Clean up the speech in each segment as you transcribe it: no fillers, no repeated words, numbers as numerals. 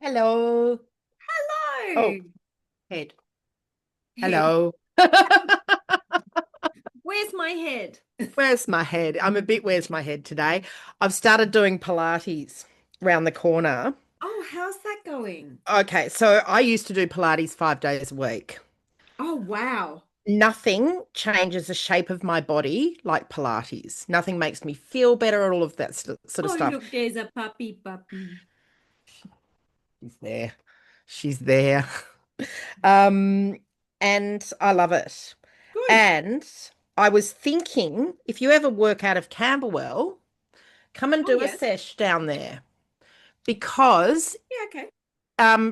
Hello. Oh, Hello. head. Head. Hello. Where's my head? Where's my head? I'm a bit where's my head today. I've started doing Pilates round the corner. Oh, how's that going? Okay, so I used to do Pilates 5 days a week. Oh, wow. Nothing changes the shape of my body like Pilates. Nothing makes me feel better, all of that sort of Oh, stuff. look, there's a puppy. She's there. She's there. Um, and I love it. Good. And I was thinking, if you ever work out of Camberwell, come and Oh, do a yes. sesh down there because Yeah, okay.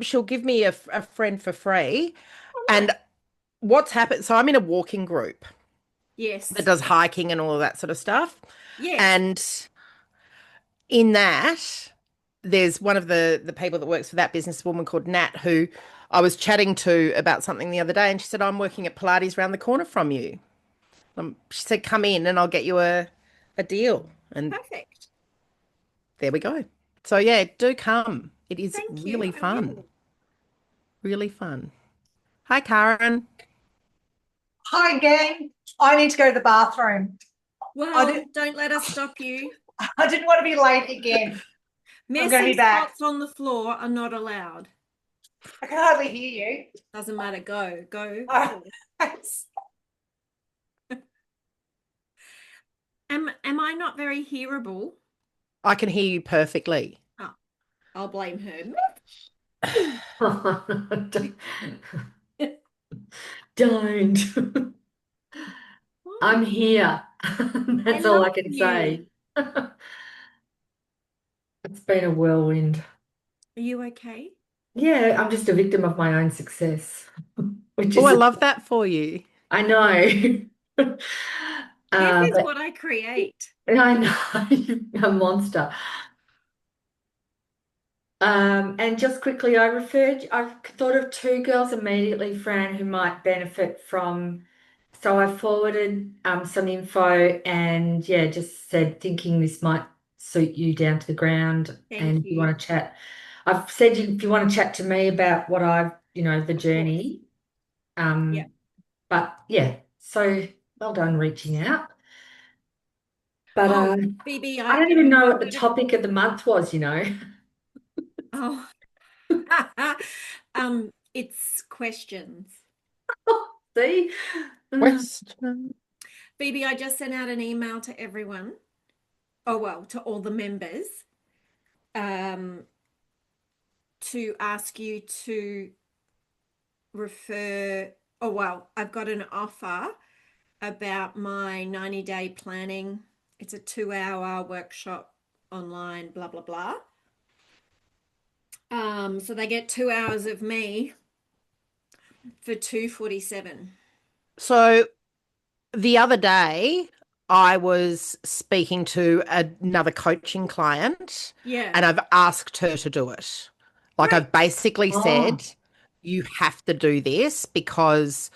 she'll give me a friend for free. Oh, And nice. what's happened? So I'm in a walking group that Yes. does hiking and all of that sort of stuff. Yes. And in that, there's one of the people that works for that businesswoman called Nat, who I was chatting to about something the other day, and she said, "I'm working at Pilates round the corner from you." She said, "Come in, and I'll get you a deal." And Perfect. there we go. So yeah, do come. It is Thank you. really I fun. will. Really fun. Hi, Karen. Hi, gang. I need to go to the bathroom. I Well, did. don't let us stop you. I didn't want to be late again. I'm going to Messy be back. spots on the floor are not allowed. I can hardly hear you. Doesn't matter. Go. Go. Oh, Am I not very hearable? I can hear you perfectly. Oh, I'll blame her. Don't. Don't. I'm Why? here. I That's all love I can you. say. It's been a whirlwind. Are you okay? Yeah, I'm just a victim of my own success, which Oh, I is, love that for you. I know. This is But what I create. I know, a monster. And just quickly, I've thought of two girls immediately, Fran, who might benefit from. So I forwarded some info and yeah, just said thinking this might suit you down to the ground. And Thank if you you. want to chat, I've said if you want to chat to me about what the Of course. journey. Yeah. Um, but yeah, so well done reaching out. But Oh, Phoebe, I don't even know what the topic of the month was. oh, it's questions. See? Western. Phoebe, I just sent out an email to everyone. Oh, well, to all the members, um, to ask you to refer. Oh, well, I've got an offer about my 90-day planning. It's a 2-hour workshop online, blah, blah, blah. So they get 2 hours of me for 247. So the other day, I was speaking to another coaching client Yeah. and I've asked her to do it. Like Great. I've basically Oh, said, you have to do this because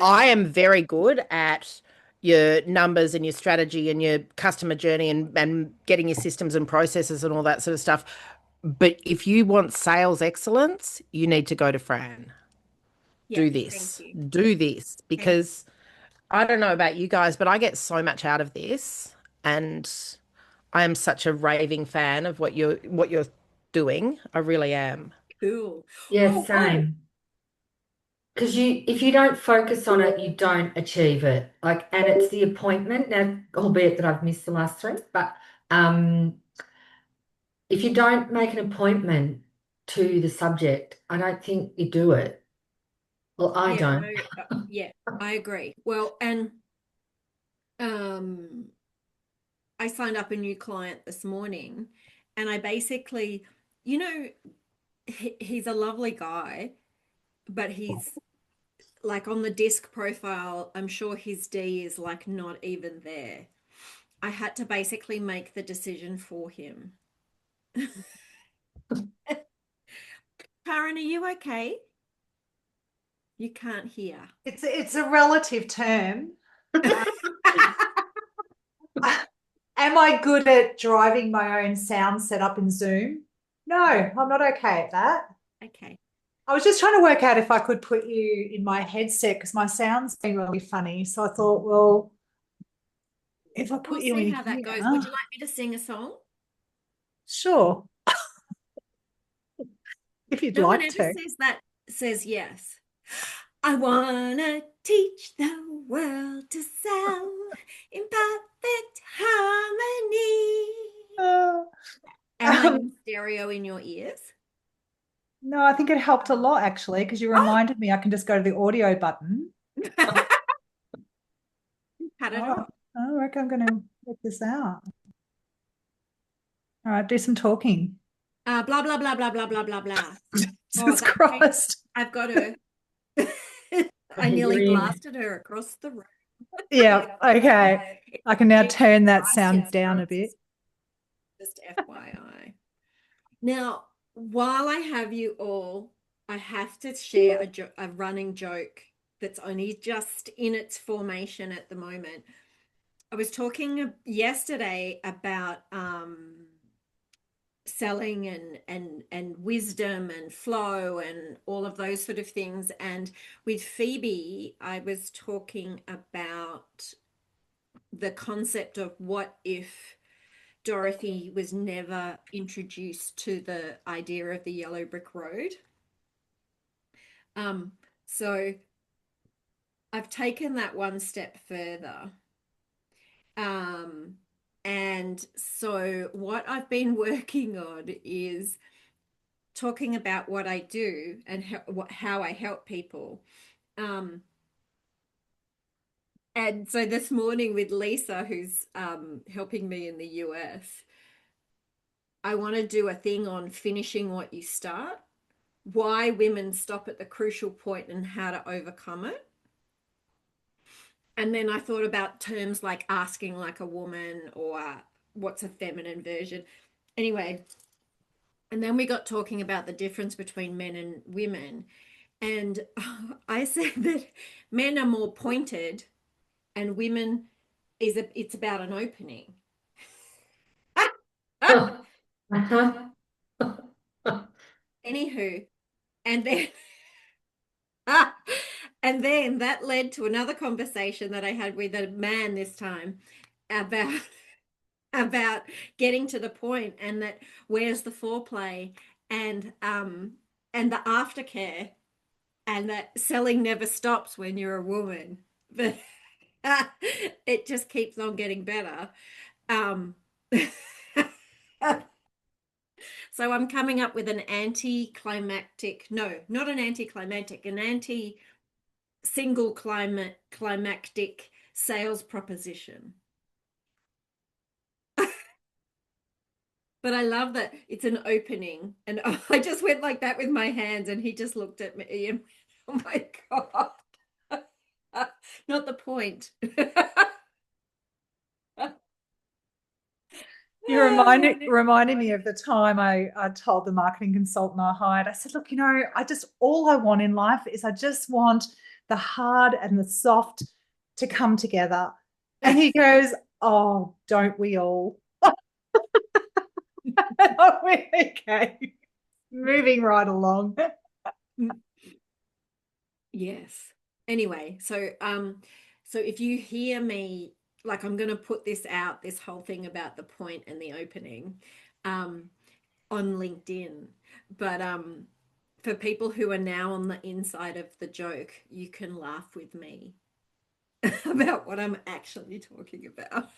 I am very good at your numbers and your strategy and your customer journey and getting your systems and processes and all that sort of stuff. But if you want sales excellence, you need to go to Fran. Yeah, Do thank this. you. Do this Thank because I don't know about you guys, but I get so much out of this, and I am such a raving fan of what you're doing. I really am. you. Cool. yeah, Oh, same. Because if you don't focus on it, you don't achieve it. Like, and it's the appointment now, albeit that I've missed the last three, but um, if you don't make an appointment to the subject, I don't think you do it. Well, I yeah, don't. no, yeah, I agree. Well, and um, I signed up a new client this morning, and I basically, you know, he's a lovely guy, but he's like on the disc profile, I'm sure his D is like not even there. I had to basically make the decision for him. Karen, are you okay? You can't hear. it's a relative term. Uh, am I good at driving my own sound set up in Zoom? No, I'm not okay at that. Okay. I was just trying to work out if I could put you in my headset because my sound's been really funny. So I thought, well, if I We'll put you see in how that here, goes. Would you like me to sing a song? sure, if you'd No one like ever to. says yes. I wanna teach the world to sound in perfect harmony. Uh, Am I um, in stereo in your ears? no, I think it helped a lot actually because you Oh, reminded me I can just go to the audio button. cut it Oh, off. I reckon I'm going to work this out. All right, do some talking. Blah blah blah blah blah blah blah blah. Oh, Jesus that Christ. I've got her. I You're nearly in. blasted her across the room. Yeah, okay. I can now turn that sound Yes, down a bit. just FYI. Now, while I have you all, I have to share a running joke that's only just in its formation at the moment. I was talking yesterday about selling and wisdom and flow and all of those sort of things. And with Phoebe, I was talking about the concept of what if Dorothy was never introduced to the idea of the yellow brick road. Um, so I've taken that one step further. Um, and so what I've been working on is talking about what I do and how I help people. Um, and so this morning with Lisa, who's helping me in the US, I want to do a thing on finishing what you start, why women stop at the crucial point and how to overcome it. And then I thought about terms like asking like a woman or what's a feminine version. Anyway, and then we got talking about the difference between men and women. And I said that men are more pointed and women it's about an opening. Anywho, and then and then that led to another conversation that I had with a man this time about about getting to the point and that where's the foreplay and the aftercare and that selling never stops when you're a woman. But it just keeps on getting better. Um, so I'm coming up with an anti-climactic, no, not an anti-climactic, an anti-single climactic sales proposition. But I love that it's an opening. And I just went like that with my hands, and he just looked at me and went, oh my God. Not the point. You reminded me of the time I told the marketing consultant I hired, I said, look, all I want in life is I just want the hard and the soft to come together. And he goes, oh, don't we all? Okay, moving right along. Yes. Anyway, so if you hear me, like I'm going to put this out, this whole thing about the point and the opening, um, on LinkedIn. But for people who are now on the inside of the joke, you can laugh with me about what I'm actually talking about.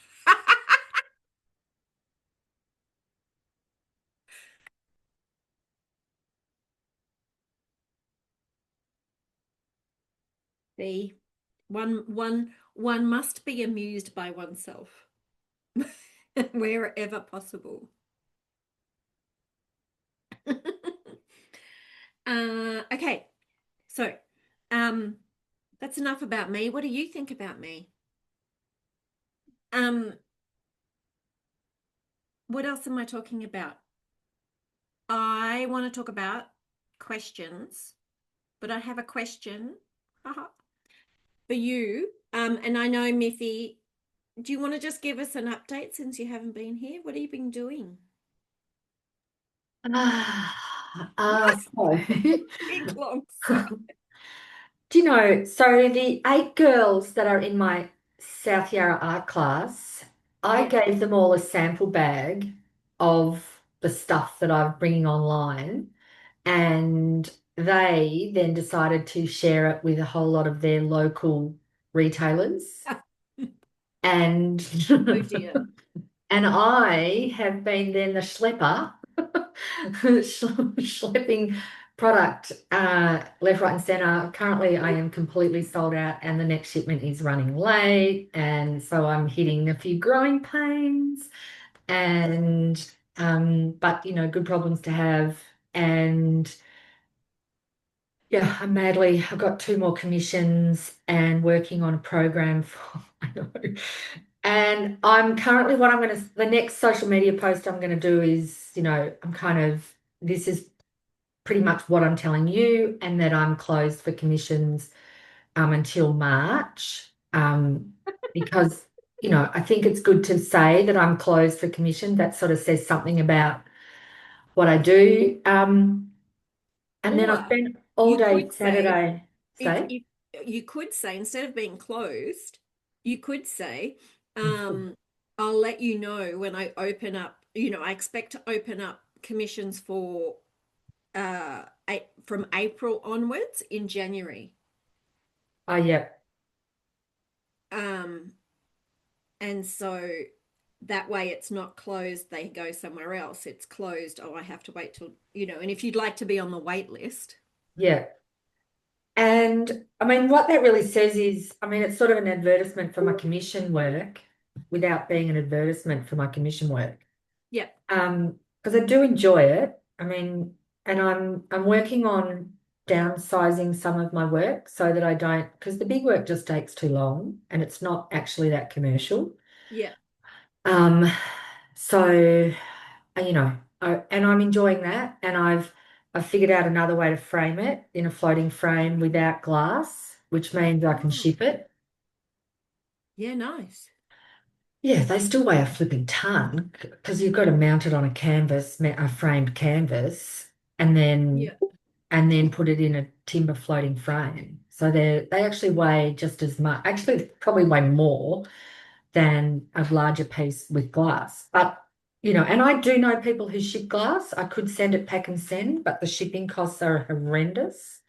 See, one must be amused by oneself wherever possible. Okay, so um, that's enough about me. What do you think about me? Um, what else am I talking about? I want to talk about questions, but I have a question for you. And I know, Miffy, do you want to just give us an update since you haven't been here? What have you been doing? So Big long sigh. do you know, so the 8 girls that are in my South Yarra art class, I Yeah. gave them all a sample bag of the stuff that I'm bringing online, and they then decided to share it with a whole lot of their local retailers. And Oh dear. and I have been then the schlepper, schlepping product left, right, and center. Currently, I am completely sold out, and the next shipment is running late, and so I'm hitting a few growing pains. And but good problems to have. And yeah, I've got 2 more commissions and working on a program for, I know. And I'm currently, the next social media post I'm going to do is, this is pretty much what I'm telling you, and that I'm closed for commissions until March. Because, I think it's good to say that I'm closed for commission. That sort of says something about what I do. And then I Or spent all you day could say, Saturday. Say, if you could say, instead of being closed, you could say, I'll let you know when I open up, I expect to open up commissions for from April onwards in January. oh yeah, Um, and so that way it's not closed, they go somewhere else. It's closed. Oh, I have to wait till, and if you'd like to be on the wait list. yeah. And I mean, what that really says is, I mean, it's sort of an advertisement for my commission work without being an advertisement for my commission work. Yeah. Because I do enjoy it. I mean, and I'm working on downsizing some of my work so that I don't, because the big work just takes too long and it's not actually that commercial. Yeah. Um, so and I'm enjoying that, and I've figured out another way to frame it in a floating frame without glass, which means I can Oh, ship it. yeah, nice. Yeah, they still weigh a flipping ton because you've got to mount it on a canvas, a framed canvas, and then Yeah. put it in a timber floating frame. So they actually weigh just as much. Actually, they probably weigh more than a larger piece with glass. But and I do know people who ship glass. I could send it pack and send, but the shipping costs are horrendous.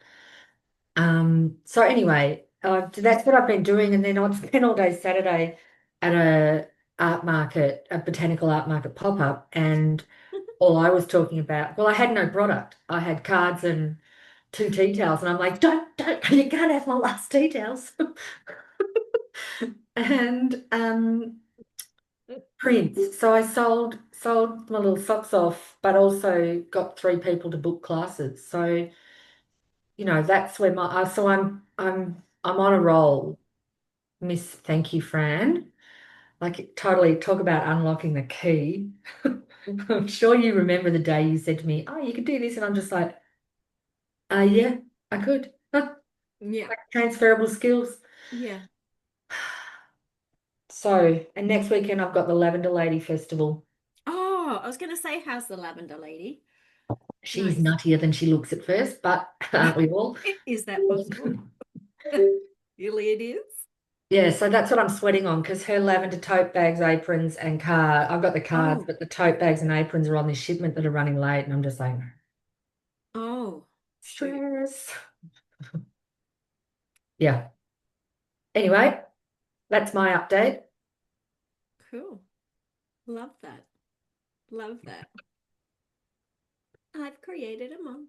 So anyway, that's what I've been doing, and then I've spent all day Saturday at a botanical art market pop-up, and all I was talking about, well, I had no product. I had cards and 2 tea towels, and I'm like, don't, you can't have my last tea towels. And prints. So I sold my little socks off, but also got 3 people to book classes. So that's where so I'm on a roll, Miss. Thank you, Fran. Like totally talk about unlocking the key. I'm sure you remember the day you said to me, "Oh, you could do this," and I'm just like, yeah, I could." Yeah. Like transferable skills. Yeah. So, and next weekend I've got the Lavender Lady Festival. Oh, I was going to say, how's the lavender lady? She's Nice. nuttier than she looks at first, but aren't we all? Is that possible? Really, it is. Yeah, so that's what I'm sweating on because her lavender tote bags, aprons, and card. I've got the cards, Oh, but the tote bags and aprons are on this shipment that are running late, and I'm just like, oh, shoot. stress. Yeah. Anyway, that's my update. Cool. Love that. Love that. I've created a monster.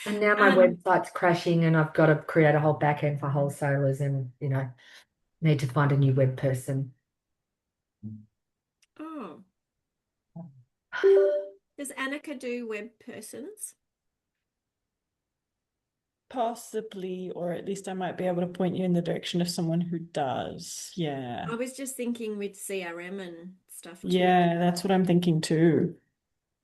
And now my Um, website's crashing, and I've got to create a whole back end for wholesalers, and need to find a new web person. oh, does Annika do web persons? Possibly, or at least I might be able to point you in the direction of someone who does. Yeah. I was just thinking with CRM and stuff too. Yeah, that's what I'm thinking too.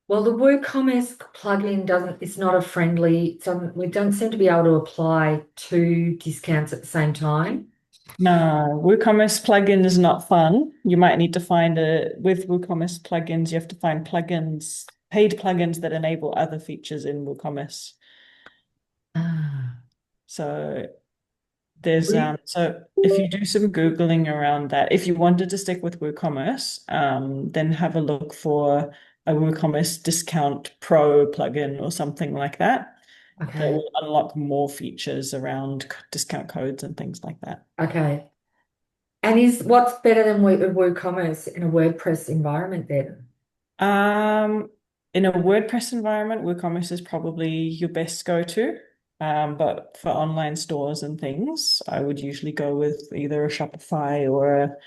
Well, the WooCommerce plugin it's not a friendly, so we don't seem to be able to apply 2 discounts at the same time. No, WooCommerce plugin is not fun. You might need to find with WooCommerce plugins, you have to find plugins paid plugins that enable other features in WooCommerce. Ah, So there's we- so if you do some Googling around that, if you wanted to stick with WooCommerce, then have a look for a WooCommerce Discount Pro plugin or something like that. That okay. will unlock more features around discount codes and things like that. Okay. And is what's better than WooCommerce in a WordPress environment then? Um, in a WordPress environment, WooCommerce is probably your best go-to. But for online stores and things, I would usually go with either a Shopify or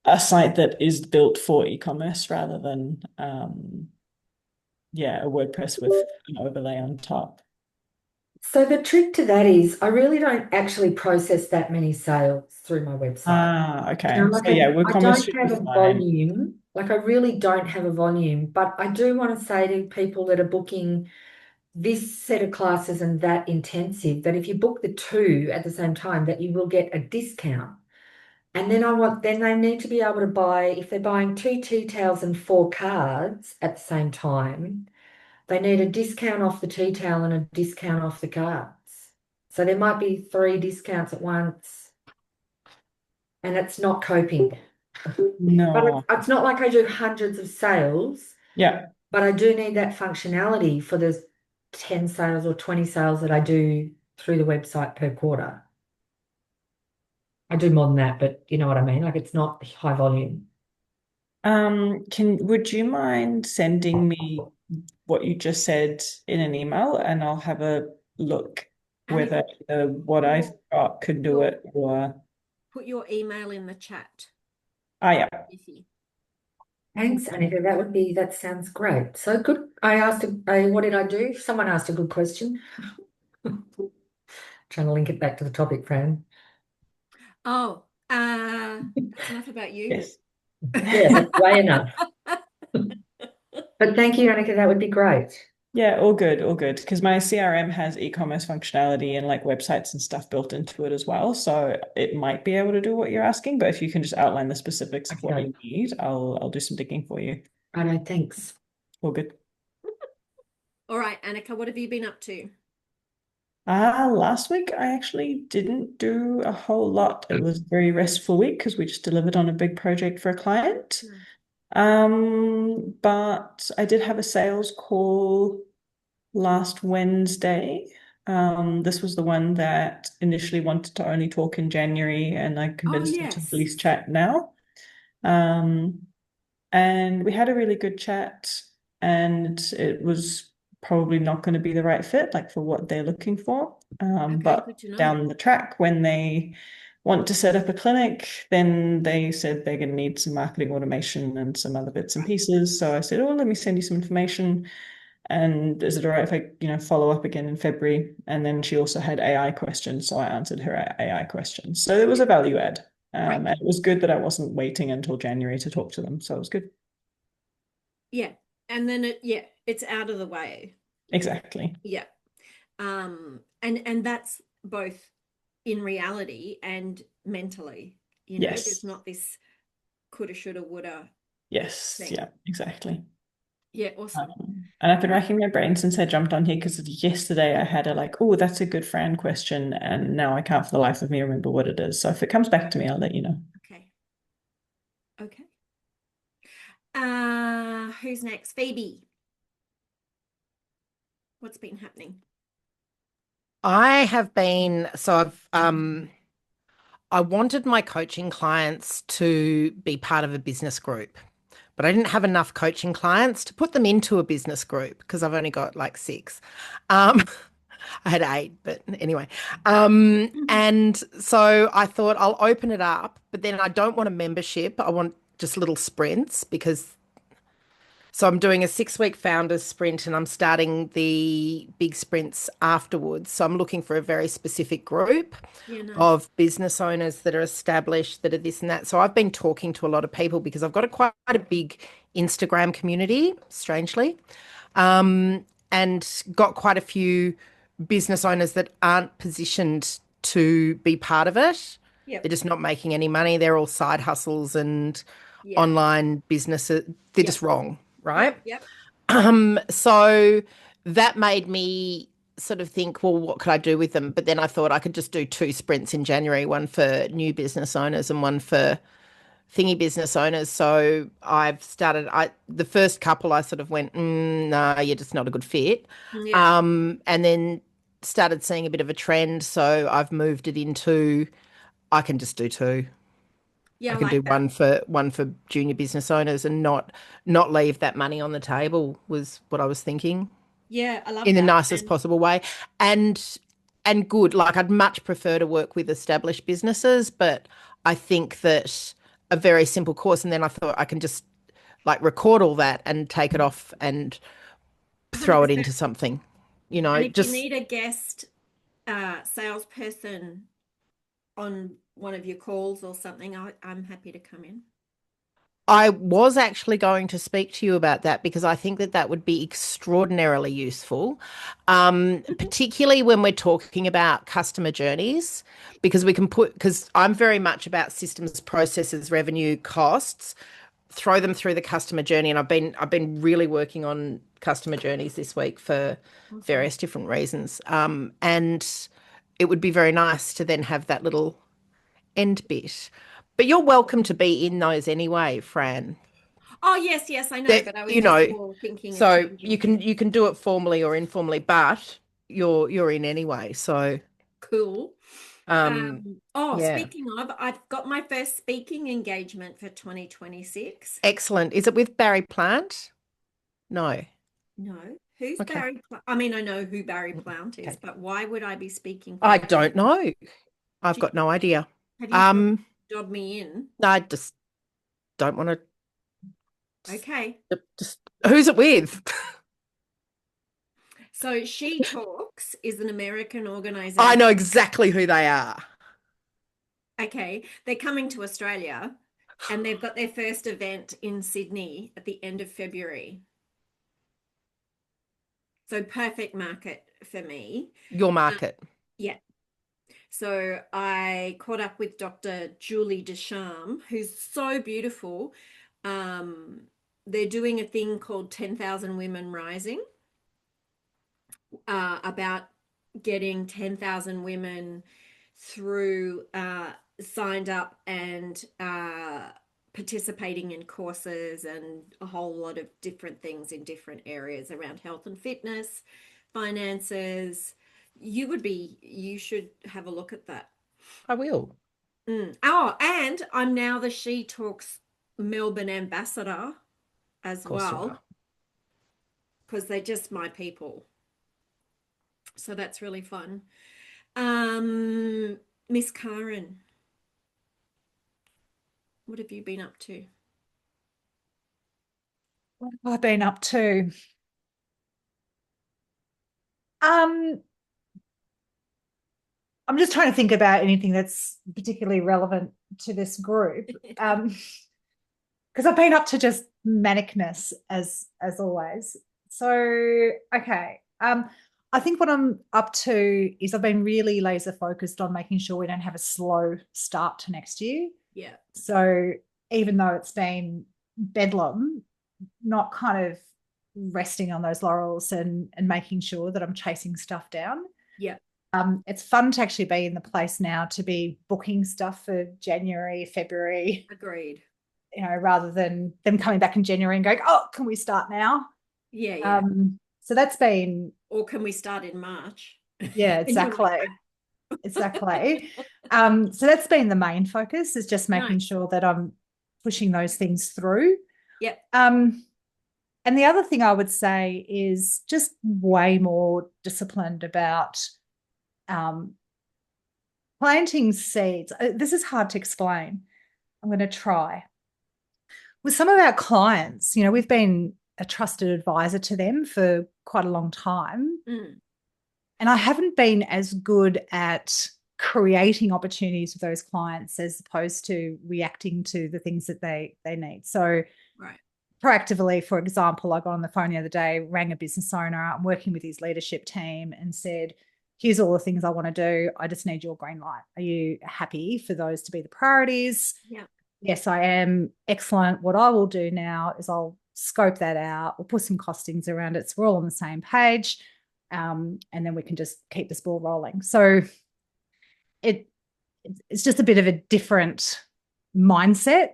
a site that is built for e-commerce rather than yeah, a WordPress with an overlay on top. So the trick to that is I really don't actually process that many sales through my website. Ah, You know, okay. like So yeah, I WooCommerce don't should be have a fine. volume, like I really don't have a volume, but I do want to say to people that are booking this set of classes and that intensive, that if you book the two at the same time, that you will get a discount. And then they need to be able to buy, if they're buying two tea towels and four cards at the same time, they need a discount off the tea towel and a discount off the cards. So there might be three discounts at once, and it's not coping. But No. it's not like I do hundreds of sales, Yeah. but I do need that functionality for the 10 sales or 20 sales that I do through the website per quarter. I do more than that, but you know what I mean? Like it's not high volume. Would you mind sending me what you just said in an email and I'll have a look whether Annika, what put I've your, got could do your it or put your email in the chat, yeah. Izzy. Thanks, Annika. That sounds great. So good. What did I do? Someone asked a good question. Trying to link it back to the topic, Fran. Oh, that's enough about you. Yes. Yeah, that's way enough. But thank you, Annika. That would be great. Yeah, all good, all good. Because my CRM has e-commerce functionality and like websites and stuff built into it as well. So it might be able to do what you're asking, but if you can just outline the specifics of what Okay. you need, I'll do some digging for you. Righto, thanks. All good. All right, Annika, what have you been up to? Last week I actually didn't do a whole lot. It was a very restful week because we just delivered on a big project for a client. But I did have a sales call last Wednesday. This was the one that initially wanted to only talk in January, and I Oh, convinced him to yes. release chat now. Um, and we had a really good chat, and it was probably not going to be the right fit, like for what they're looking for. Okay, But good to know. down the track, when they want to set up a clinic, then they said they're going to need some marketing automation and some other bits and pieces. So I said, oh, let me send you some information. And is it all right if I, follow up again in February? And then she also had AI questions, so I answered her AI questions. So it was a value add. Great. And it was good that I wasn't waiting until January to talk to them. So it was good. Yeah. And then it's out of the way. Exactly. Yeah. And that's both in reality and mentally, Yes. there's not this coulda, shoulda, woulda. Yes. thing. Yeah, exactly. Yeah, awesome. And I've been racking my brain since I jumped on here because yesterday I had a oh, that's a good Fran question. And now I can't for the life of me remember what it is. So if it comes back to me, I'll let you know. Okay. Okay. Who's next? Phoebe. What's been happening? I have been, so I wanted my coaching clients to be part of a business group, but I didn't have enough coaching clients to put them into a business group because I've only got like 6. Um, I had 8, but anyway. And so I thought I'll open it up, but then I don't want a membership. I want just little sprints so I'm doing a 6-week founders sprint and I'm starting the big sprints afterwards. So I'm looking for a very specific group Yeah, nice. of business owners that are established, that are this and that. So I've been talking to a lot of people because I've got quite a big Instagram community, strangely, and got quite a few business owners that aren't positioned to be part of it. Yep. They're just not making any money. They're all side hustles and Yeah. online businesses. They're Yep. just wrong, right? Yep. So that made me sort of think, well, what could I do with them? But then I thought I could just do 2 sprints in January, one for new business owners and one for thingy business owners. So I've started, the first couple I sort of went, no, you're just not a good fit. Yeah. And then started seeing a bit of a trend. So I've moved it into, I can just do two. Yeah, I I can do like that. one for junior business owners and not leave that money on the table was what I was thinking Yeah, I love in the that. nicest And possible way. And and good. Like I'd much prefer to work with established businesses, but I think that a very simple course and then I thought I can just like record all that and take it off and throw it 100%. into something. And if you Just need a guest salesperson on one of your calls or something, I'm happy to come in. I was actually going to speak to you about that because I think that that would be extraordinarily useful, particularly when we're talking about customer journeys, because because I'm very much about systems, processes, revenue, costs, throw them through the customer journey. And I've been really working on customer journeys this week for Awesome. various different reasons. And it would be very nice to then have that little end bit. But you're welcome to be in those anyway, Fran. Oh, yes, yes, I know, That but I was you just know, more thinking of so changing it. you can do it formally or informally, but you're in anyway. So Cool. um Oh, yeah. speaking of, I've got my first speaking engagement for 2026. Excellent. Is it with Barry Plant? No. No, who's Okay. Barry? I mean, I know who Barry Plant is, Okay. but why would I be speaking for I him? don't know. I've Do you- got no idea. Have you Um jobbed me in? I just don't want Okay. to just who's it with? So She Talks is an American I organization. know exactly who they are. Okay, they're coming to Australia and they've got their first event in Sydney at the end of February. So perfect market for me. Your Uh, market. yeah. So I caught up with Dr. Julie Deschamps, who's so beautiful. Um, they're doing a thing called 10,000 Women Rising, about getting 10,000 women through signed up and participating in courses and a whole lot of different things in different areas around health and fitness, finances. You should have a look at that. I will. Oh, and I'm now the She Talks Melbourne ambassador as Of course you well, are. because they're just my people. So that's really fun. Miss Karen, what have you been up to? What have I been up to? I'm just trying to think about anything that's particularly relevant to this group. Because I've been up to just manicness as always. So okay. I think what I'm up to is I've been really laser focused on making sure we don't have a slow start to next year. Yeah. So even though it's been bedlam, not kind of resting on those laurels and making sure that I'm chasing stuff down. Yeah. It's fun to actually be in the place now to be booking stuff for January, February, Agreed. rather than them coming back in January and going, oh, can we start now? Yeah, yeah. So that's been, Or can we start in March? yeah, And you're like, exactly. Exactly. So that's been the main focus, is just making Nice. sure that I'm pushing those things through. Yep. And the other thing I would say is just way more disciplined about planting seeds. This is hard to explain. I'm going to try. With some of our clients, we've been a trusted advisor to them for quite a long time. And I haven't been as good at creating opportunities with those clients as opposed to reacting to the things that they need. So Right. proactively, for example, I got on the phone the other day, rang a business owner, I'm working with his leadership team, and said, here's all the things I want to do. I just need your green light. Are you happy for those to be the priorities? Yeah. yes, I am excellent. What I will do now is I'll scope that out. We'll put some costings around it so we're all on the same page. And then we can just keep this ball rolling. So it it's just a bit of a different mindset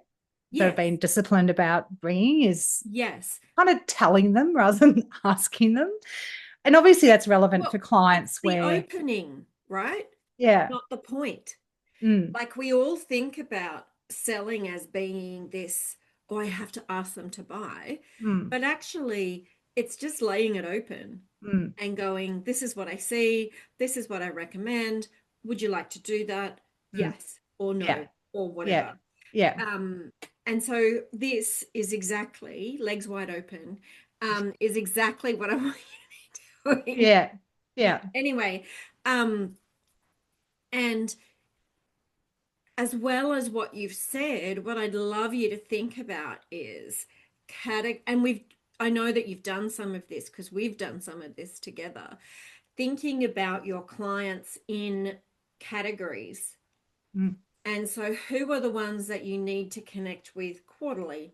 that I've been disciplined about bringing, is Yes. kind of telling them rather than asking them. And obviously that's relevant for clients the where, opening, right? yeah, Not the point. mm, Like we all think about selling as being this, oh, I have to ask them to buy. mm, But actually, it's just laying it open mm, and going, this is what I see. This is what I recommend. Would you like to do that? mm, Yes or no, yeah, or yeah, whatever. yeah, And so this is exactly, legs wide open, is exactly what I want you to be doing. yeah, yeah. Anyway, and as well as what you've said, what I'd love you to think about is and I know that you've done some of this because we've done some of this together, thinking about your clients in categories. Mm, And so who are the ones that you need to connect with quarterly?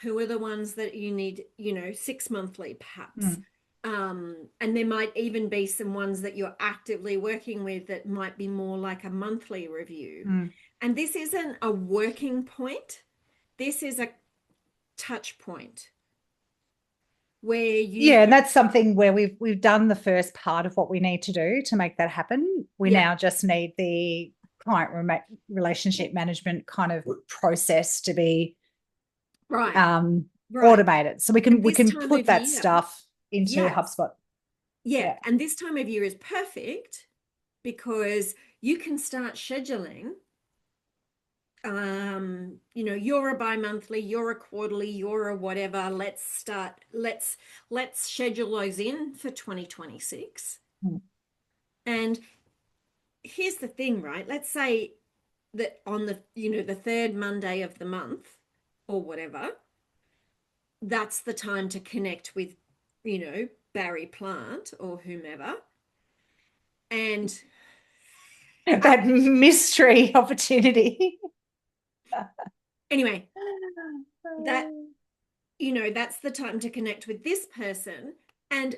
Who are the ones that you need, 6 monthly perhaps? mm, And there might even be some ones that you're actively working with that might be more like a monthly review. mm. And this isn't a working point, this is a touch point where Yeah, and you, that's something where we've done the first part of what we need to do to make that happen. We yeah, now just need the client relationship management kind of process to be right, right. automated, so And we this can time put of that year, stuff into yes, HubSpot. yeah. Yeah. And this time of year is perfect because you can start scheduling. You're a bi-monthly, you're a quarterly, you're a whatever. Let's schedule those in for 2026. Mm. And here's the thing, right? Let's say that on the third Monday of the month or whatever, that's the time to connect with, Barry Plant or whomever. And That mystery opportunity. anyway, that that's the time to connect with this person. And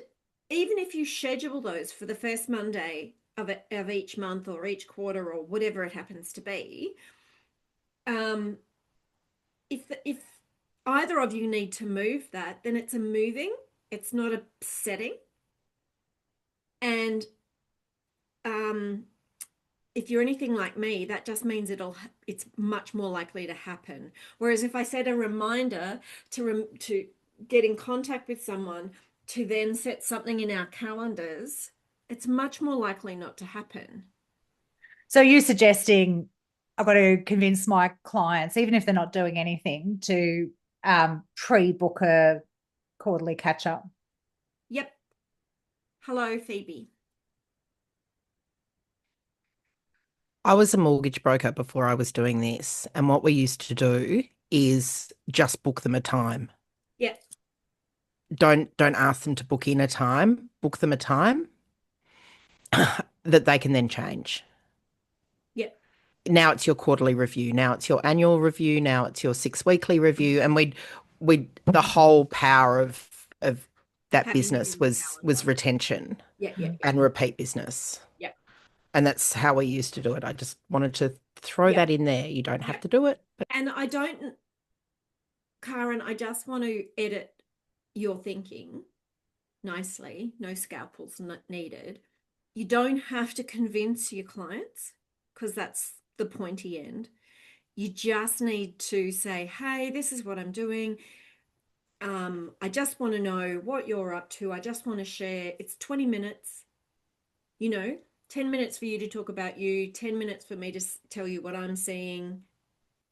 even if you schedule those for the first Monday of each month or each quarter or whatever it happens to be, if either of you need to move that, then it's a moving, it's not a setting. And if you're anything like me, that just means it's much more likely to happen. Whereas if I set a reminder to get in contact with someone, to then set something in our calendars, it's much more likely not to happen. So you suggesting I've got to convince my clients, even if they're not doing anything, to pre-book a quarterly catch-up? Yep. Hello, Phoebe. I was a mortgage broker before I was doing this, and what we used to do is just book them a time. Yep. Don't ask them to book in a time. Book them a time that they can then change. Yep. Now it's your quarterly review. Now it's your annual review. Now it's your 6 weekly review. And we'd the whole power of that Having it business in the was calendar. retention Yeah, yeah, yeah. and repeat business. Yep. And that's how we used to do it. I just wanted to throw Yep. that in there. You don't have Yep. to do it. But And Karen, I just want to edit your thinking nicely. No scalpels needed. You don't have to convince your clients because that's the pointy end. You just need to say, hey, this is what I'm doing. I just want to know what you're up to. I just want to share. It's 20 minutes, 10 minutes for you to talk about you, 10 minutes for me to tell you what I'm seeing.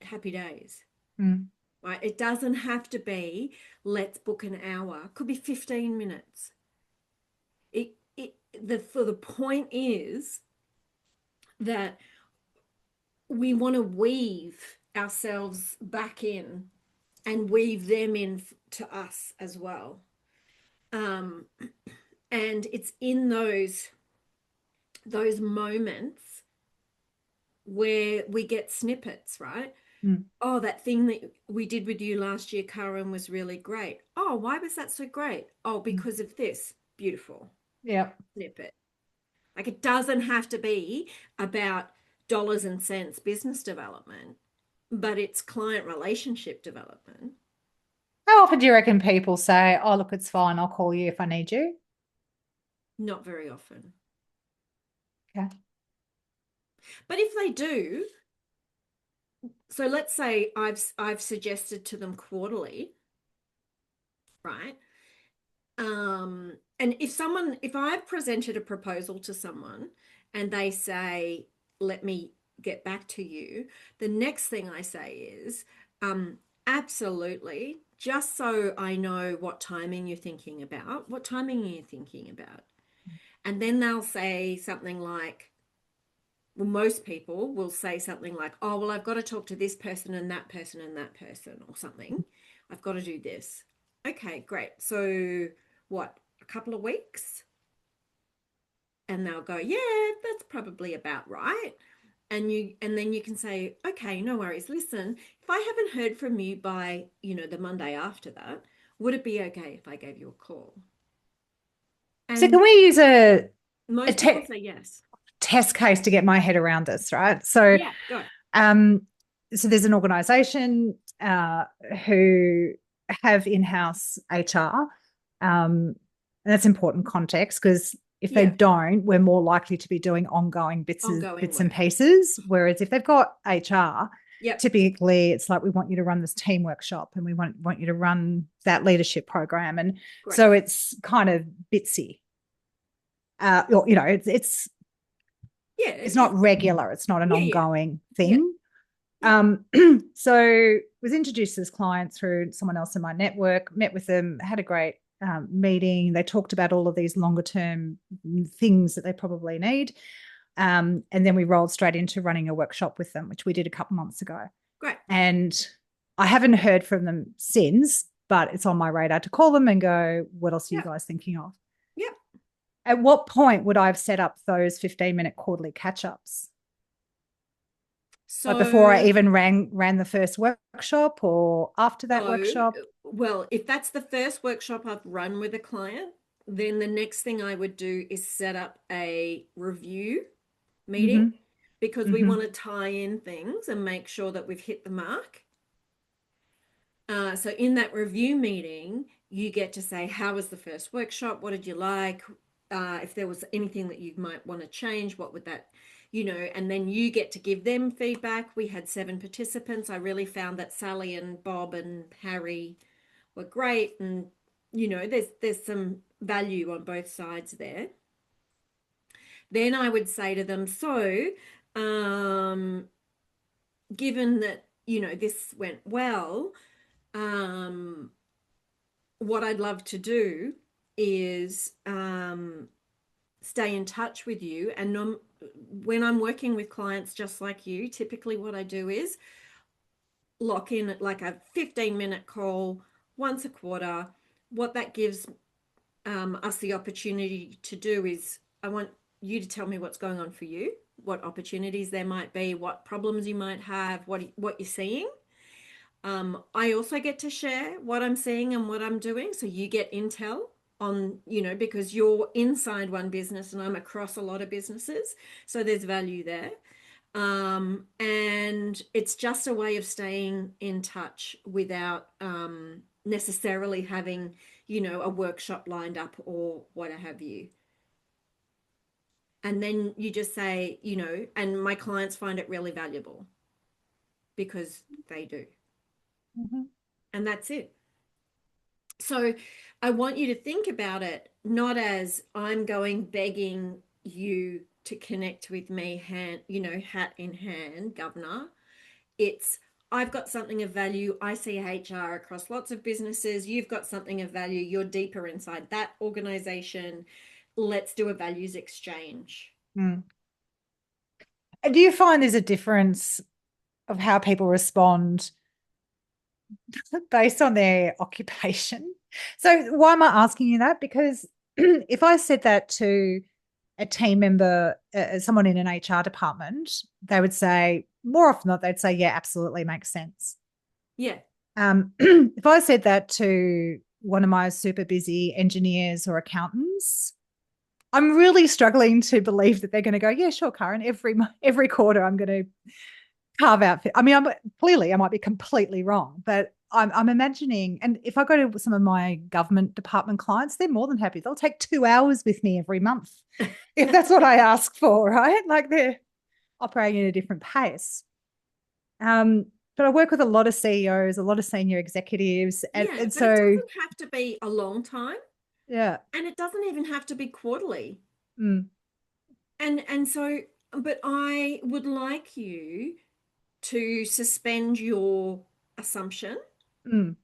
Happy days. Mm. Right? It doesn't have to be, let's book an hour. It could be 15 minutes. The point is that we want to weave ourselves back in and weave them in to us as well. And it's in those moments where we get snippets, right? Oh, that thing that we did with you last year, Karen, was really great. Oh, why was that so great? Oh, because of this. Beautiful. Yeah. Snippet. Like, it doesn't have to be about dollars and cents business development, but it's client relationship development. How often do you reckon people say, oh, look, it's fine, I'll call you if I need you? Not very often. Okay. But if they do, so let's say I've suggested to them quarterly, right? And if I've presented a proposal to someone and they say, let me get back to you, the next thing I say is, absolutely, just so I know what timing you're thinking about. What timing are you thinking about? And then they'll say something like, well, most people will say something like, oh, well, I've got to talk to this person and that person and that person or something. I've got to do this. Okay, great. So what, a couple of weeks? And they'll go, yeah, that's probably about right. And then you can say, okay, no worries. Listen, if I haven't heard from you by, the Monday after that, would it be okay if I gave you a call? So And can we use a most people say yes. test case to get my head around this, right? So, Yeah, go. So there's an organisation who have in-house HR, and that's important context because if they Yeah. don't, we're more likely to be doing ongoing bits and work. pieces. Whereas if they've got HR, Yep. typically it's like we want you to run this team workshop and we want you to run that leadership program, and Great. so it's kind of bitsy. It's not regular. It's not an ongoing thing. Yeah. So was introduced to this client through someone else in my network, met with them, had a great meeting. They talked about all of these longer term things that they probably need. And then we rolled straight into running a workshop with them, which we did a couple months ago. Great. And I haven't heard from them since, but it's on my radar to call them and go, what else are you guys thinking of? Yep. At what point would I have set up those 15-minute quarterly catch-ups? So like before I even ran the first workshop or after that workshop? Well, if that's the first workshop I've run with a client, then the next thing I would do is set up a review meeting because we want to tie in things and make sure that we've hit the mark. So in that review meeting, you get to say, how was the first workshop? What did you like? If there was anything that you might want to change, what would that, and then you get to give them feedback. We had 7 participants. I really found that Sally and Bob and Harry were great. And, there's some value on both sides there. Then I would say to them, so, given that, this went well, what I'd love to do is stay in touch with you. And when I'm working with clients just like you, typically what I do is lock in like a 15-minute call once a quarter. What that gives us the opportunity to do is I want you to tell me what's going on for you, what opportunities there might be, what problems you might have, what you're seeing. I also get to share what I'm seeing and what I'm doing. So you get intel on, because you're inside one business and I'm across a lot of businesses. So there's value there. And it's just a way of staying in touch without necessarily having, a workshop lined up or what have you. And then you just say, and my clients find it really valuable because they do. And that's it. So I want you to think about it not as I'm going begging you to connect with me, hat in hand, governor. It's I've got something of value. I see HR across lots of businesses. You've got something of value. You're deeper inside that organization. Let's do a values exchange. Do you find there's a difference of how people respond based on their occupation? So why am I asking you that? Because if I said that to a team member, someone in an HR department, they would say, more often than not, they'd say, yeah, absolutely makes sense. Yeah. If I said that to one of my super busy engineers or accountants, I'm really struggling to believe that they're going to go, yeah, sure, Karen, every quarter I'm going to carve out. I mean, clearly I might be completely wrong, but I'm imagining, and if I go to some of my government department clients, they're more than happy. They'll take 2 hours with me every month if that's what I ask for, right? Like they're operating at a different pace. But I work with a lot of CEOs, a lot of senior executives, and, Yeah, and but it so doesn't have to be a long time, yeah. and it doesn't even have to be quarterly. Mm, And so, but I would like you to suspend your assumption mm,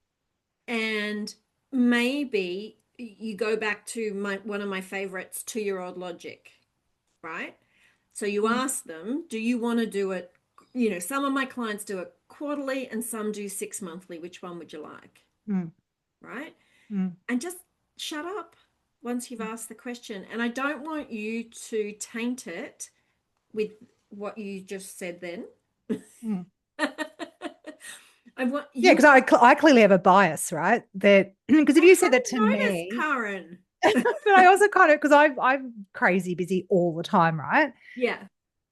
and maybe you go back to one of my favorites, 2-year-old logic, right? So you ask them, do you want to do it? You know, some of my clients do it quarterly and some do 6 monthly. Which one would you like? mm, Right? mm. And just shut up once you've asked the question. And I don't want you to taint it with what you just said then. Mm. I want Yeah, you. because I clearly have a bias, right? That because if I you said that to hadn't noticed, me, Karen. but I also kind of because I'm crazy busy all the time, right? Yeah.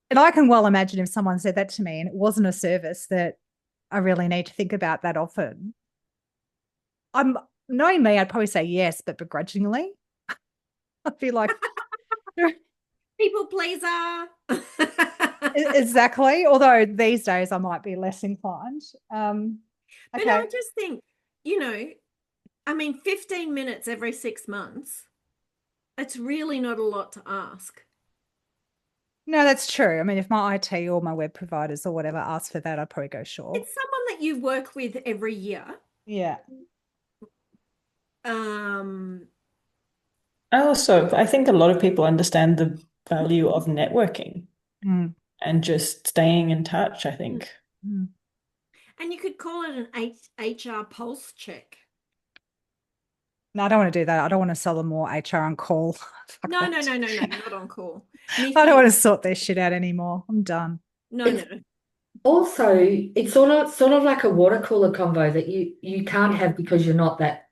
And I can well imagine if someone said that to me and it wasn't a service that I really need to think about that often. I'm knowing me, I'd probably say yes, but begrudgingly. I'd be like, People pleaser. exactly. Although these days I might be less inclined. But Okay. I just think, you know, I mean, 15 minutes every 6 months, it's really not a lot to ask. No, that's true. I mean, if my IT or my web providers or whatever ask for that, I'd probably go sure. It's someone that you work with every year. Yeah. Um, I think a lot of people understand the value of networking Mm, and just staying in touch, I think. mm. and you could call it an HR pulse check. No, I don't want to do that. I don't want to sell them more HR on call. Fuck No, that. no, no, no, no, not on call. I don't want to sort their shit out anymore. I'm done. No, no. Also, it's sort of like a water cooler convo that you can't have because you're not that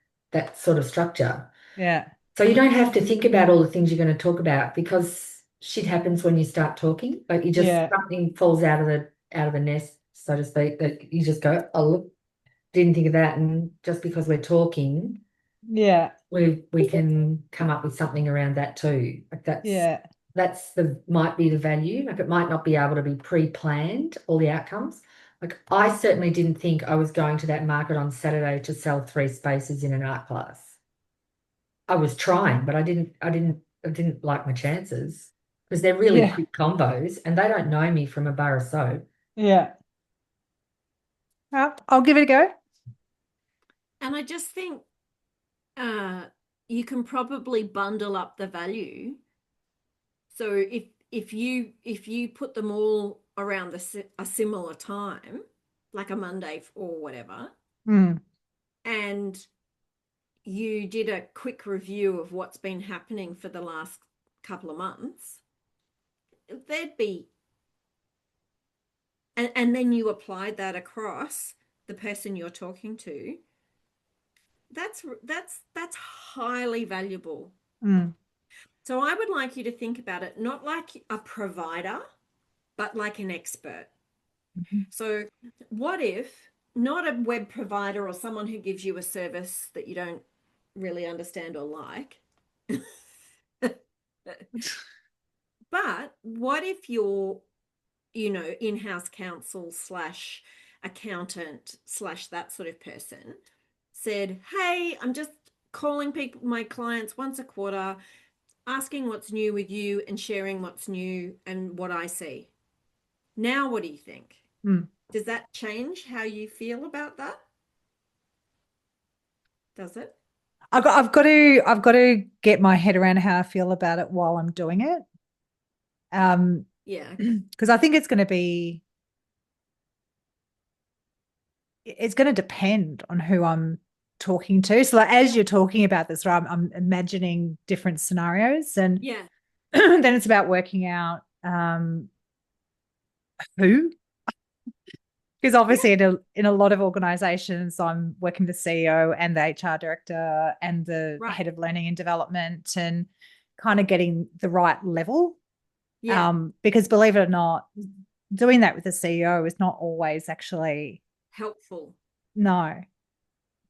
sort of structure. Yeah. So you don't have to think about all the things you're going to talk about because shit happens when you start talking. Like you just Yeah. something falls out of the nest, so to speak, that you just go, oh look, didn't think of that. And just because we're talking, Yeah. we can come up with something around that too. Like Yeah. that's might be the value. Like it might not be able to be pre-planned all the outcomes. Like I certainly didn't think I was going to that market on Saturday to sell 3 spaces in an art class. I was trying, but I didn't like my chances because they're really Yeah. quick combos and they don't know me from a bar of soap. Yeah. I'll give it a go. And I just think you can probably bundle up the value. So if you put them all around a similar time, like a Monday or whatever, Mm. and you did a quick review of what's been happening for the last couple of months, there'd be, and then you applied that across the person you're talking to. That's highly valuable. Mm. So I would like you to think about it not like a provider, but like an expert. Mhm. So what if not a web provider or someone who gives you a service that you don't really understand or like, but what if you're, in-house counsel slash accountant slash that sort of person said, hey, I'm just calling my clients once a quarter, asking what's new with you and sharing what's new and what I see. Now, what do you think? Mm. Does that change how you feel about that? Does it? I've got to get my head around how I feel about it while I'm doing it. Yeah. Because I think it's going to depend on who I'm talking to. So like, as you're talking about this, right, I'm imagining different scenarios, and Yeah. then it's about working out who Because obviously in a lot of organizations, I'm working with the CEO and the HR director and the Right. head of learning and development and kind of getting the right level. Yeah. Because believe it or not, doing that with the CEO is not always actually Helpful no.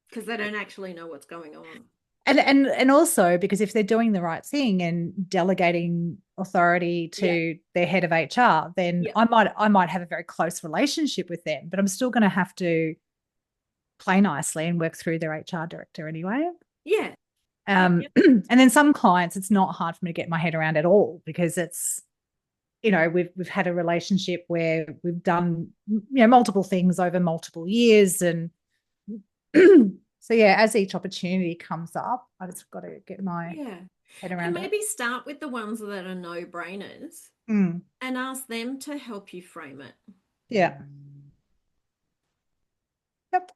because they don't actually know what's going on. And also because if they're doing the right thing and delegating authority to their head of HR, then I might have a very close relationship with them, but I'm still going to have to play nicely and work through their HR director anyway. Yeah. And then some clients, it's not hard for me to get my head around at all because it's, we've had a relationship where we've done, multiple things over multiple years. And so, yeah, as each opportunity comes up, I just got to get my head around and it. maybe start with the ones that are no-brainers Mm. and ask them to help you frame it. Yeah. Yep.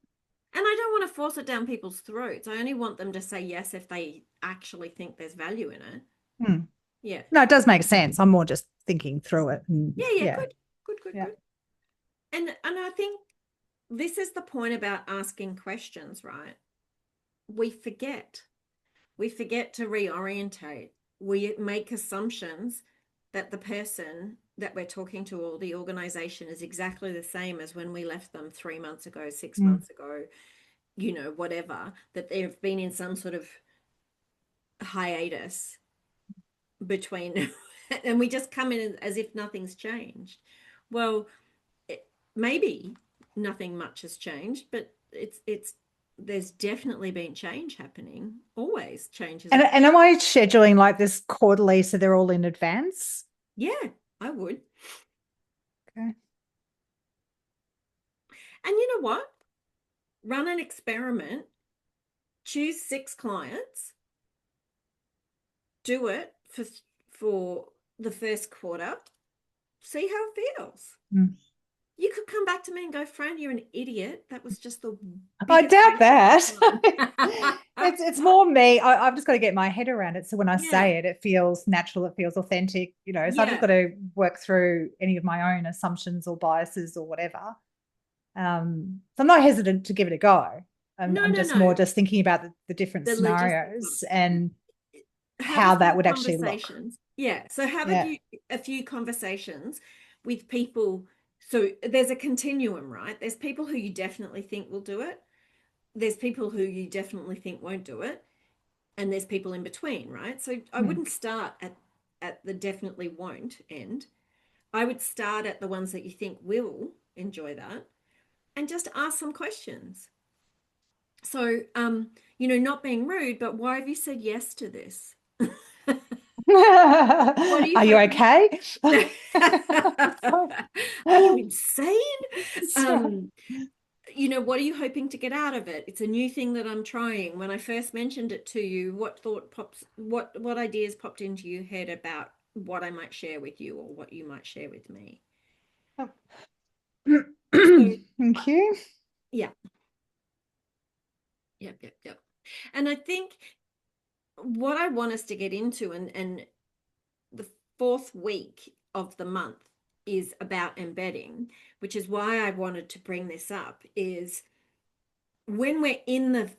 And I don't want to force it down people's throats. I only want them to say yes if they actually think there's value in it. Mm. Yeah. No, it does make sense. I'm more just thinking through it. And, Yeah. Good. Yeah. Good. And I think this is the point about asking questions, right? We forget to reorientate. We make assumptions that the person that we're talking to or the organization is exactly the same as when we left them 3 months ago, 6 months ago, whatever, that they've been in some sort of hiatus between and we just come in as if nothing's changed. Well, maybe nothing much has changed, but it's there's definitely been change happening. Always changes. And am I scheduling like this quarterly so they're all in advance? Yeah, I would. Okay. And you know what? Run an experiment. Choose 6 clients. Do it for the first quarter. See how it feels. Mm. You could come back to me and go, Fran, you're an idiot. That was just the I doubt that. biggest It's more me. I've just got to get my head around it. So when I say it, it feels natural, it feels authentic, so I've just got to work through any of my own assumptions or biases or whatever. So I'm not hesitant to give it a go. I'm just more just thinking about the different scenarios and how that would actually look. Yeah. So have a few conversations with people. So there's a continuum, right? There's people who you definitely think will do it. There's people who you definitely think won't do it. And there's people in between, right? So I wouldn't start at the definitely won't end. I would start at the ones that you think will enjoy that and just ask some questions. So, not being rude, but why have you said yes to this? Are you okay? Are you insane? What are you hoping to get out of it? It's a new thing that I'm trying. When I first mentioned it to you, what ideas popped into your head about what I might share with you or what you might share with me? Thank you. Yeah. Yep. And I think what I want us to get into and the 4th week of the month is about embedding, which is why I wanted to bring this up, is when we're in the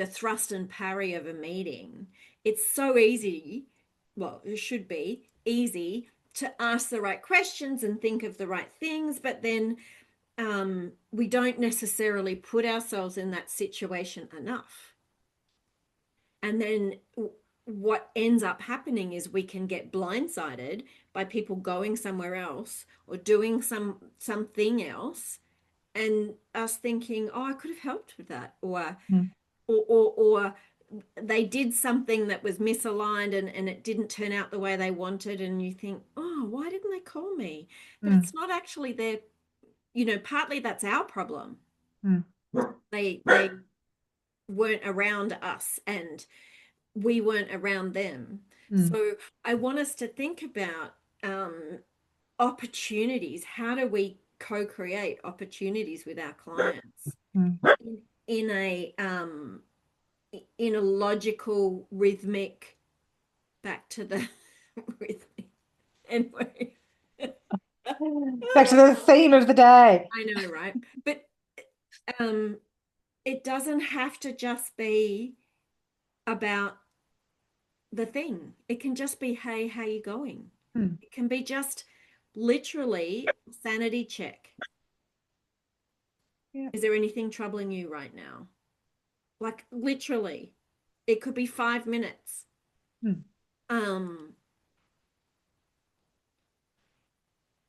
thrust and parry of a meeting, it's so easy, well, it should be easy to ask the right questions and think of the right things, but then we don't necessarily put ourselves in that situation enough. And then what ends up happening is we can get blindsided by people going somewhere else or doing something else and us thinking, oh, I could have helped with that, or they did something that was misaligned and it didn't turn out the way they wanted, and you think, oh, why didn't they call me? But it's not actually their, partly that's our problem. They weren't around us and we weren't around them. So I want us to think about opportunities. How do we co-create opportunities with our clients in a logical, rhythmic, back to the rhythmic. Anyway. Back to the theme of the day. I know, right? But it doesn't have to just be about the thing. It can just be, hey, how you going? It can be just literally sanity check. Yeah. Is there anything troubling you right now? Like literally, it could be 5 minutes. Hmm.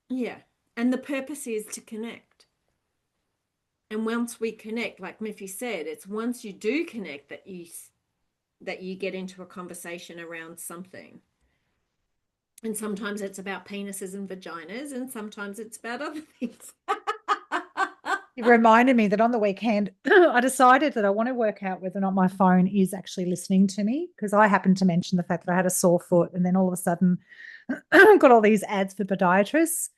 Yeah. And the purpose is to connect. And once we connect, like Miffy said, it's once you do connect that you get into a conversation around something. And sometimes it's about penises and vaginas, and sometimes it's about other things. It reminded me that on the weekend, I decided that I want to work out whether or not my phone is actually listening to me, because I happened to mention the fact that I had a sore foot, and then all of a sudden got all these ads for podiatrists.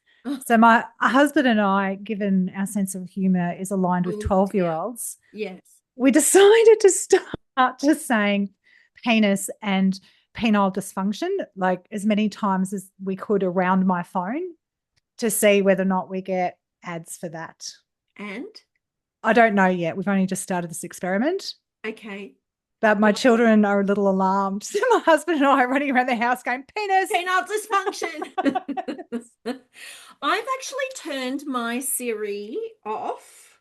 So my husband and I, given our sense of humor is aligned with Oh, 12-year-olds, yes. we decided to start just saying penis and penile dysfunction like as many times as we could around my phone to see whether or not we get ads for that. And I don't know yet. We've only just started this experiment. okay. But my children are a little alarmed. So my husband and I are running around the house going, penis. Penile dysfunction. I've actually turned my Siri off.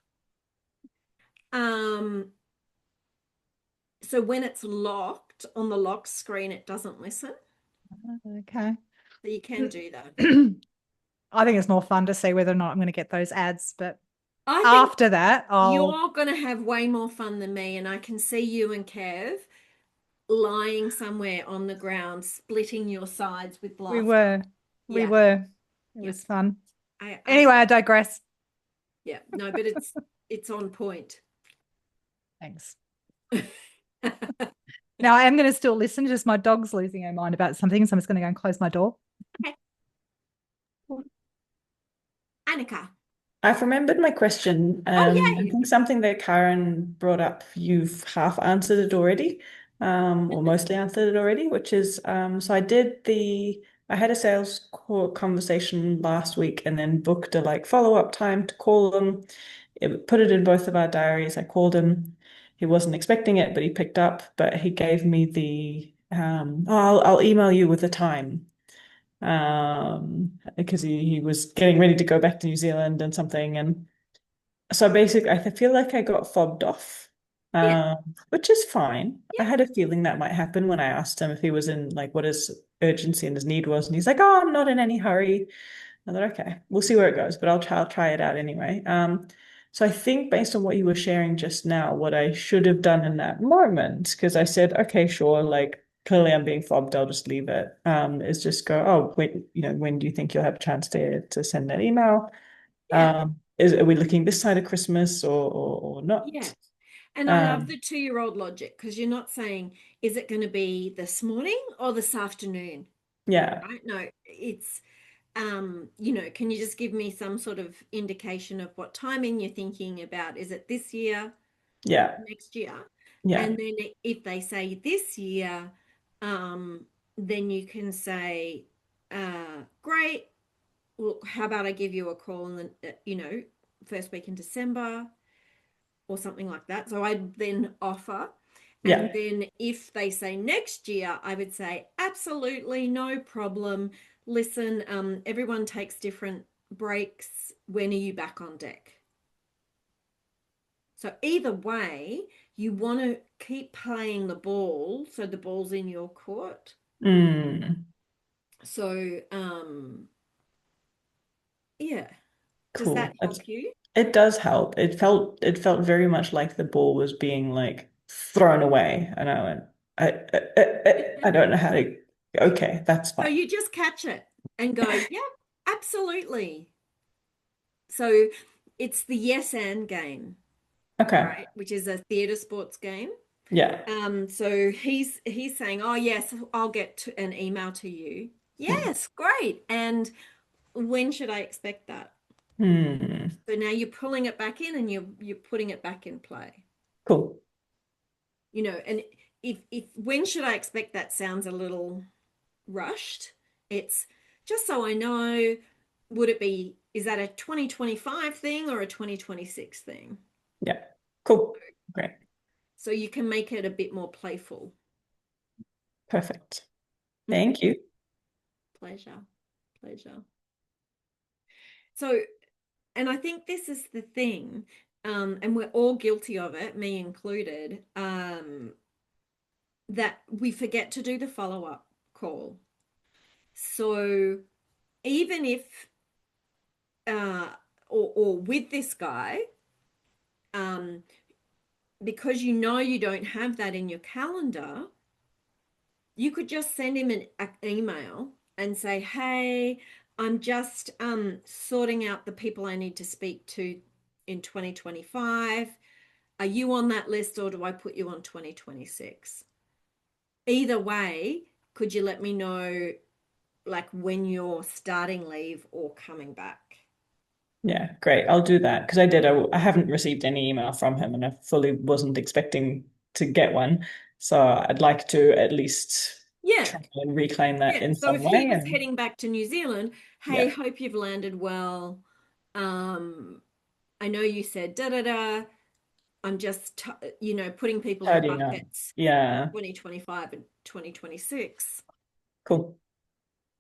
So when it's locked on the lock screen, it doesn't listen. Okay. So you can do that. I think it's more fun to see whether or not I'm going to get those ads. But I think after that, you're going to have way more fun than me, and I can see you and Kev lying somewhere on the ground, splitting your sides with we laughter. were. It Yeah. was fun. I Anyway, I digress. Yeah, no, but it's on point. Thanks. Now I am going to still listen. Just my dog's losing her mind about something, so I'm just going to go and close my door. Okay. Annika. I've remembered my question. Oh, I yay. think something that Karen brought up, you've half answered it already, or mostly answered it already, which is, so I had a sales conversation last week and then booked a like follow-up time to call them. Put it in both of our diaries. I called him. He wasn't expecting it, but he picked up, but he gave me I'll email you with the time. Because he was getting ready to go back to New Zealand and something. And so basically, I feel like I got fobbed off, Yeah, which is fine. I yeah, had a feeling that might happen when I asked him if he was in like what his urgency and his need was. And he's like, oh, I'm not in any hurry. I thought, okay, we'll see where it goes, but I'll try it out anyway. So I think based on what you were sharing just now, what I should have done in that moment, because I said, okay, sure, like clearly I'm being fobbed, I'll just leave it. Is just go, oh, wait, when do you think you'll have a chance to send that email? yeah, Are we looking this side of Christmas or yeah. not? And I love Um, the 2-year-old logic because you're not saying, is it going to be this morning or this afternoon? yeah, Right? No, it's, can you just give me some sort of indication of what timing you're thinking about? Is it this year, yeah, next year? yeah, And then if they say this year, then you can say, great. Well, how about I give you a call in the, first week in December or something like that. So I then offer. And yeah. then if they say next year, I would say, absolutely no problem. Listen, everyone takes different breaks. When are you back on deck? So either way, you want to keep playing the ball so the ball's in your court. Mm, So yeah. Does cool. that help you? It does help. It felt very much like the ball was being like thrown away, and I went, I don't know how to. Okay, that's So fine. you just catch it and go, yeah, absolutely. So it's the yes and game, Okay, right? Which is a theatre sports game. yeah. So he's saying, oh yes, I'll get an email to you. Yes, great. And when should I expect that? Hmm. So now you're pulling it back in and you're putting it back in play. Cool. And if when should I expect that sounds a little rushed, it's just so I know would it be, is that a 2025 thing or a 2026 thing? Yeah. Cool. Great. So you can make it a bit more playful. Perfect. Thank you. Pleasure. Pleasure. So, and I think this is the thing, and we're all guilty of it, me included, that we forget to do the follow-up call. So even if, or with this guy, because you know you don't have that in your calendar, you could just send him an email and say, hey, I'm just sorting out the people I need to speak to in 2025. Are you on that list or do I put you on 2026? Either way, could you let me know like when you're starting leave or coming back? Yeah, great. I'll do that because I haven't received any email from him and I fully wasn't expecting to get one. So I'd like to at least Yeah. try and reclaim that in So some if way. he was And heading back to New Zealand, hey, yeah, hope you've landed well. I know you said da da da. I'm just, putting people in tidying up. buckets, Yeah, 2025 and 2026. cool.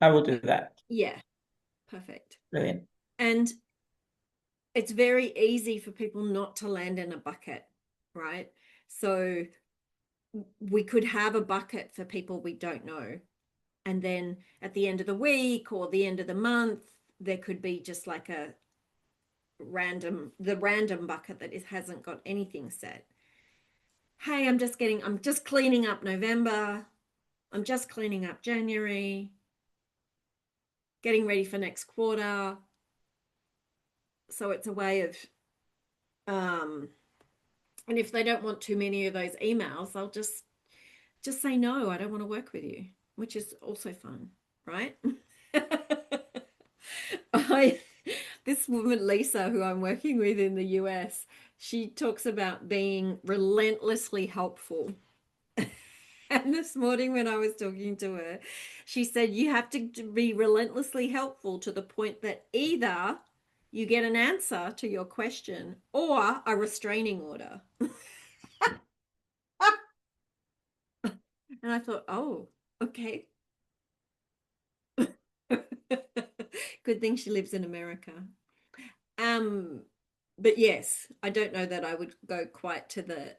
I will do that. Yeah, perfect. Brilliant. And it's very easy for people not to land in a bucket, right? So we could have a bucket for people we don't know. And then at the end of the week or the end of the month, there could be just like the random bucket that hasn't got anything set. Hey, I'm just cleaning up November. I'm just cleaning up January, getting ready for next quarter. So it's a way of, and if they don't want too many of those emails, they'll just say no, I don't want to work with you, which is also fun, right? This woman, Lisa, who I'm working with in the US, she talks about being relentlessly helpful. And this morning when I was talking to her, she said, you have to be relentlessly helpful to the point that either you get an answer to your question or a restraining order. And I thought, oh, okay. Good thing she lives in America. But yes, I don't know that I would go quite to the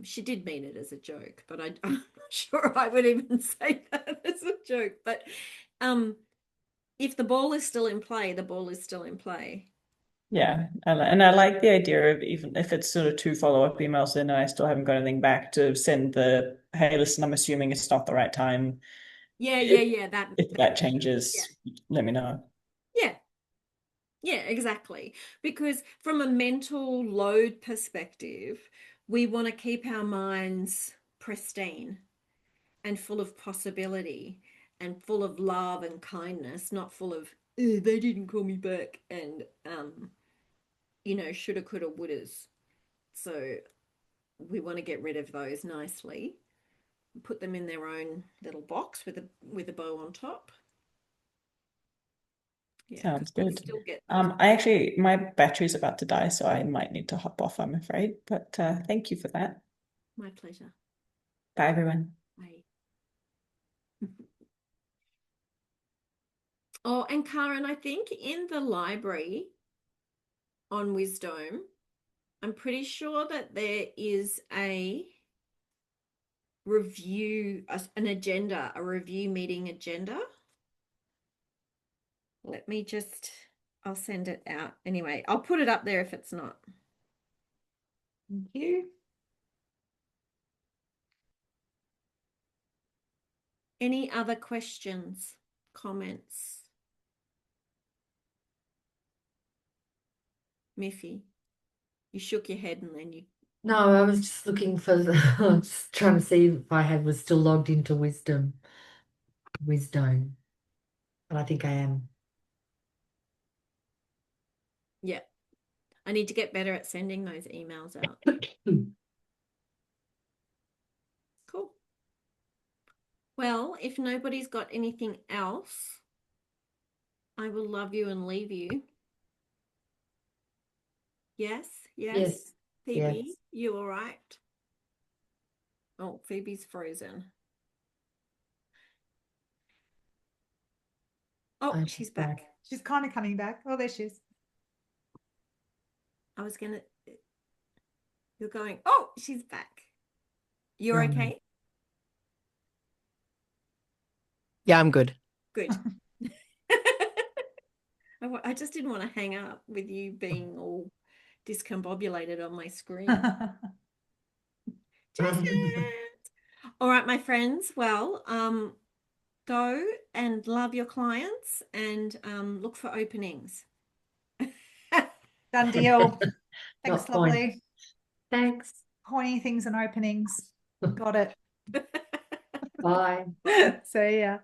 she did mean it as a joke, but I'm not sure I would even say that as a joke. But if the ball is still in play, the ball is still in play. Yeah, and I like the idea of even if it's sort of two follow-up emails in and I still haven't got anything back to send the, hey, listen, I'm assuming it's not the right time. Yeah, If that yeah. changes, let me know. Yeah. Yeah, exactly. Because from a mental load perspective, we want to keep our minds pristine and full of possibility and full of love and kindness, not full of they didn't call me back and shoulda, coulda, wouldas. So we want to get rid of those nicely, put them in their own little box with a bow on top. Yeah, Sounds we good. still get those. My battery's about to die, so I might need to hop off, I'm afraid. But thank you for that. My pleasure. Bye, everyone. Bye. Oh, and Karen, I think in the library on Wisdom, I'm pretty sure that there is a review, an agenda, a review meeting agenda. Let me I'll send it out. Anyway, I'll put it up there if it's not. Thank you. Any other questions, comments? Miffy, you shook your head and then you. No, I was just looking for I was just trying to see if was still logged into Wisdom. But I think I am. Yeah. I need to get better at sending those emails out. Cool. Well, if nobody's got anything else, I will love you and leave you. Yes, yes. Yes. Phoebe, Yes. you all right? Oh, Phoebe's frozen. Oh, Okay. she's back. She's kind of coming back. Oh, there she is. I was gonna. You're going. Oh, she's back. You're Right. okay? Yeah, I'm good. Good. I just didn't want to hang up with you being all discombobulated on my screen. Just all right, my friends. Well, go and love your clients and look for openings. Done deal. Thanks, Not point. lovely. Thanks. Pointy things and openings. Got it. Bye. See ya.